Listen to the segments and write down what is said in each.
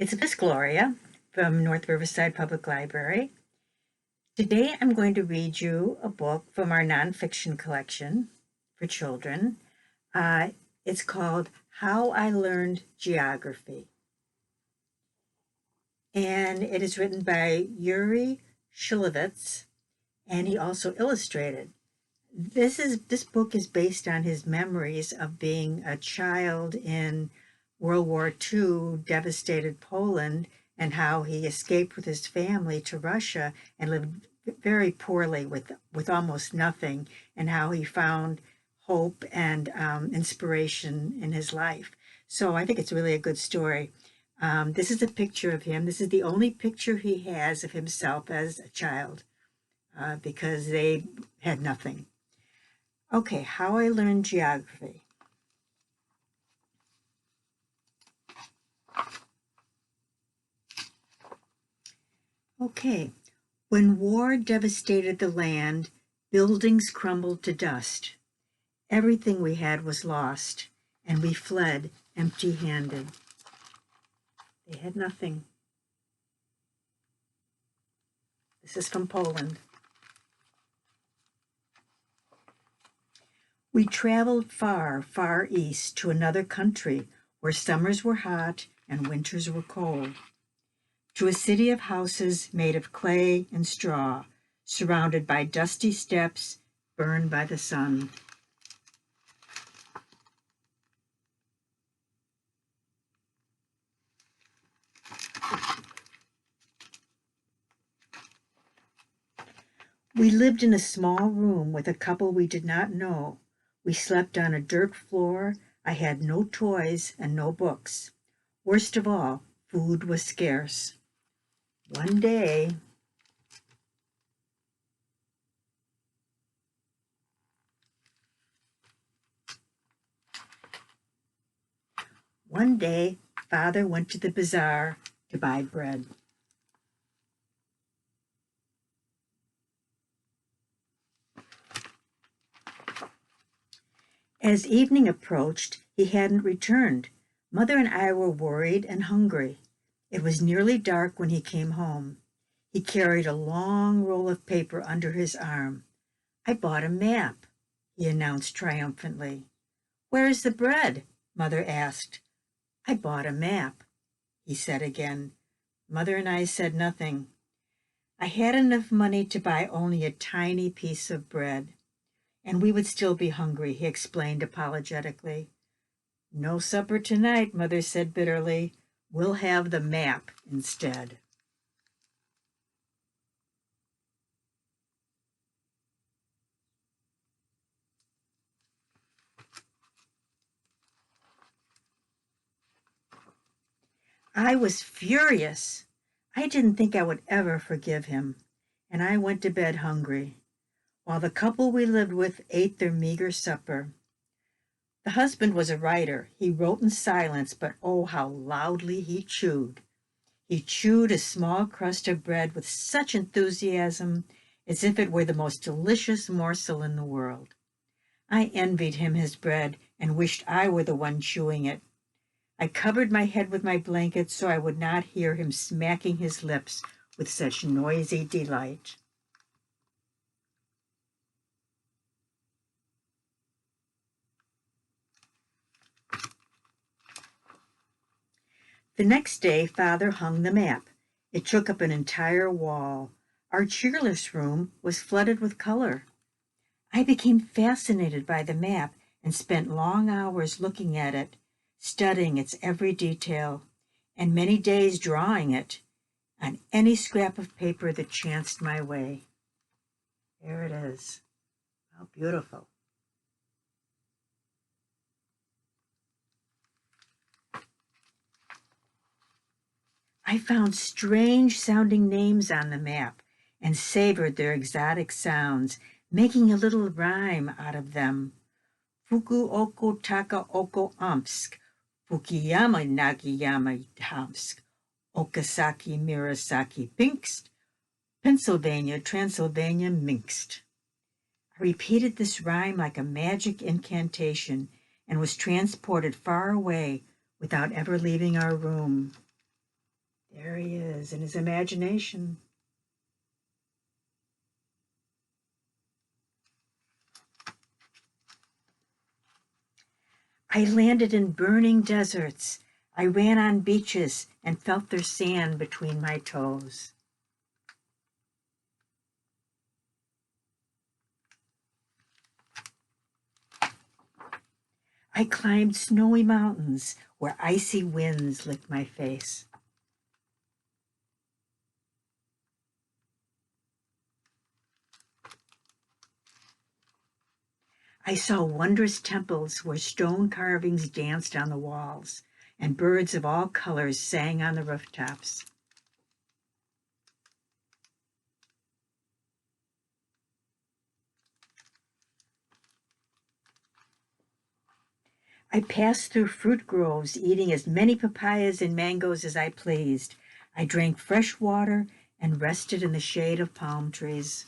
It's Miss Gloria from North Riverside Public Library. Today I'm going to read you a book from our nonfiction collection for children. It's called How I Learned Geography. And it is written by Uri Shulevitz, and he also illustrated. This book is based on his memories of being a child in World War II, devastated Poland, and how he escaped with his family to Russia and lived very poorly with almost nothing, and how he found hope and inspiration in his life. So I think it's really a good story. This is a picture of him. This is the only picture he has of himself as a child because they had nothing. Okay, How I Learned Geography. Okay, when war devastated the land, buildings crumbled to dust. Everything we had was lost, and we fled empty-handed. They had nothing. This is from Poland. We traveled far, far east to another country where summers were hot and winters were cold, to a city of houses made of clay and straw, surrounded by dusty steps burned by the sun. We lived in a small room with a couple we did not know. We slept on a dirt floor. I had no toys and no books. Worst of all, food was scarce. One day, Father went to the bazaar to buy bread. As evening approached, he hadn't returned. Mother and I were worried and hungry. It was nearly dark when he came home. He carried a long roll of paper under his arm. "I bought a map," he announced triumphantly. "Where's the bread?" Mother asked. "I bought a map," he said again. Mother and I said nothing. I had enough money to buy only a tiny piece of bread. And we would still be hungry, he explained apologetically. "No supper tonight," Mother said bitterly. "We'll have the map instead." I was furious. I didn't think I would ever forgive him, and I went to bed hungry, while the couple we lived with ate their meager supper. The husband was a writer. He wrote in silence, but oh, how loudly he chewed. He chewed a small crust of bread with such enthusiasm, as if it were the most delicious morsel in the world. I envied him his bread and wished I were the one chewing it. I covered my head with my blanket so I would not hear him smacking his lips with such noisy delight. The next day, Father hung the map. It took up an entire wall. Our cheerless room was flooded with color. I became fascinated by the map and spent long hours looking at it, studying its every detail, and many days drawing it on any scrap of paper that chanced my way. There it is. How beautiful. I found strange sounding names on the map and savored their exotic sounds, making a little rhyme out of them. Fukuoka Takaoka Omsk, Fukuyama Nagayama Tomsk, Okasaki Murasaki Pinkst, Pennsylvania Transylvania Minkst. I repeated this rhyme like a magic incantation and was transported far away without ever leaving our room. There he is in his imagination. I landed in burning deserts. I ran on beaches and felt their sand between my toes. I climbed snowy mountains where icy winds licked my face. I saw wondrous temples where stone carvings danced on the walls and birds of all colors sang on the rooftops. I passed through fruit groves, eating as many papayas and mangoes as I pleased. I drank fresh water and rested in the shade of palm trees.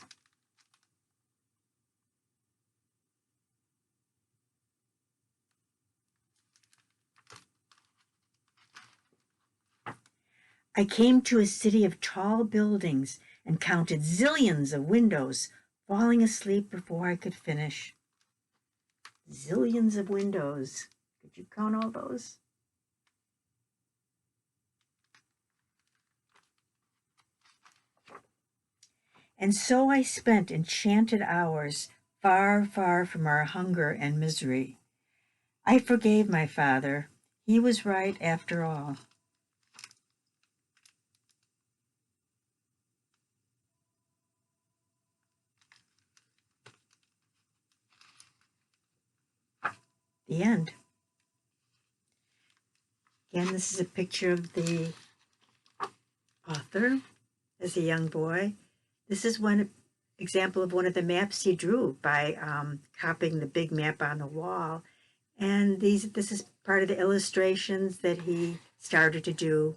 I came to a city of tall buildings and counted zillions of windows, falling asleep before I could finish. Zillions of windows. Could you count all those? And so I spent enchanted hours far, far from our hunger and misery. I forgave my father. He was right after all. The end. Again, this is a picture of the author as a young boy. This is one example of one of the maps he drew by copying the big map on the wall. And this is part of the illustrations that he started to do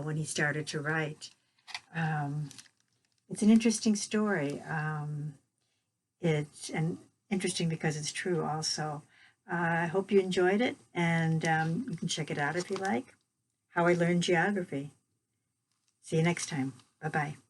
when he started to write. It's an interesting story. It's interesting because it's true also. I hope you enjoyed it, and you can check it out if you like. How I Learned Geography. See you next time. Bye-bye.